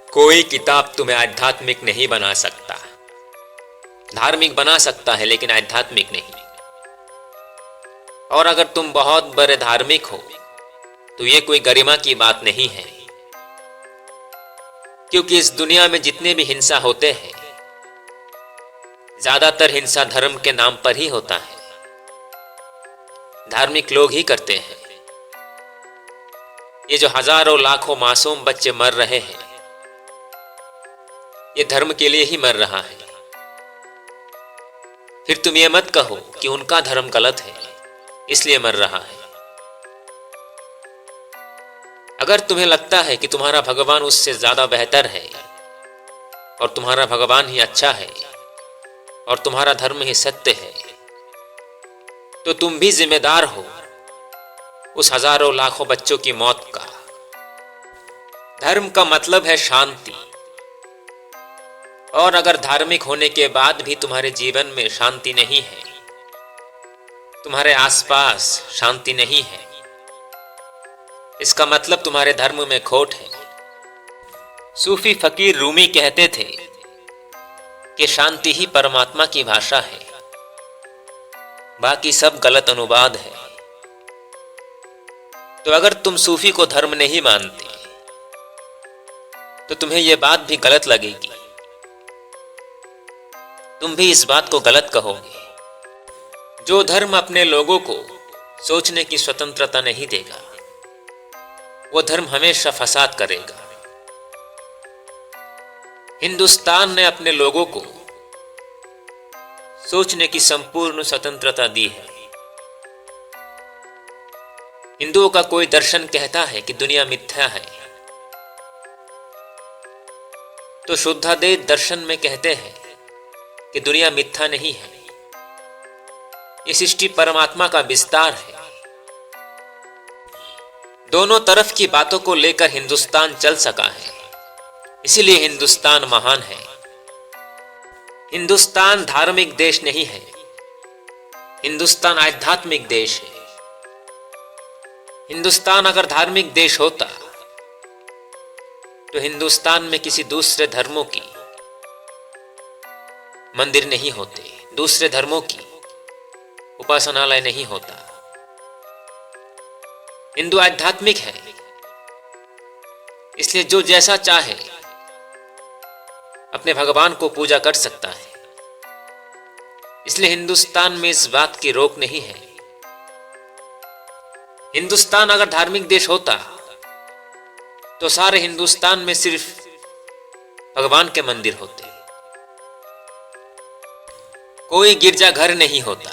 कोई किताब तुम्हें आध्यात्मिक नहीं बना सकता। धार्मिक बना सकता है लेकिन आध्यात्मिक नहीं। और अगर तुम बहुत बड़े धार्मिक हो तो ये कोई गरिमा की बात नहीं है, क्योंकि इस दुनिया में जितने भी हिंसा होते हैं ज्यादातर हिंसा धर्म के नाम पर ही होता है। धार्मिक लोग ही करते हैं। ये जो हजारों लाखों मासूम बच्चे मर रहे हैं ये धर्म के लिए ही मर रहा है। फिर तुम ये मत कहो कि उनका धर्म गलत है इसलिए मर रहा है। अगर तुम्हें लगता है कि तुम्हारा भगवान उससे ज्यादा बेहतर है और तुम्हारा भगवान ही अच्छा है और तुम्हारा धर्म ही सत्य है, तो तुम भी जिम्मेदार हो उस हजारों लाखों बच्चों की मौत का। धर्म का मतलब है शांति, और अगर धार्मिक होने के बाद भी तुम्हारे जीवन में शांति नहीं है, तुम्हारे आसपास शांति नहीं है, इसका मतलब तुम्हारे धर्म में खोट है। सूफी फकीर रूमी कहते थे कि शांति ही परमात्मा की भाषा है, बाकी सब गलत अनुवाद है। तो अगर तुम सूफी को धर्म नहीं मानते तो तुम्हें यह बात भी गलत लगेगी, तुम भी इस बात को गलत कहोगे। जो धर्म अपने लोगों को सोचने की स्वतंत्रता नहीं देगा वो धर्म हमेशा फसाद करेगा। हिंदुस्तान ने अपने लोगों को सोचने की संपूर्ण स्वतंत्रता दी है। हिंदुओं का कोई दर्शन कहता है कि दुनिया मिथ्या है, तो शुद्धाद्वैत दर्शन में कहते हैं कि दुनिया मिथ्या नहीं है, ये सृष्टि परमात्मा का विस्तार है। दोनों तरफ की बातों को लेकर हिंदुस्तान चल सका है, इसीलिए हिंदुस्तान महान है। हिंदुस्तान धार्मिक देश नहीं है, हिंदुस्तान आध्यात्मिक देश है। हिंदुस्तान अगर धार्मिक देश होता तो हिंदुस्तान में किसी दूसरे धर्मों की मंदिर नहीं होते, दूसरे धर्मों की उपासनालय नहीं होता। हिंदू आध्यात्मिक है, इसलिए जो जैसा चाहे अपने भगवान को पूजा कर सकता है। इसलिए हिंदुस्तान में इस बात की रोक नहीं है। हिंदुस्तान अगर धार्मिक देश होता तो सारे हिंदुस्तान में सिर्फ भगवान के मंदिर होते, कोई गिरजाघर नहीं होता।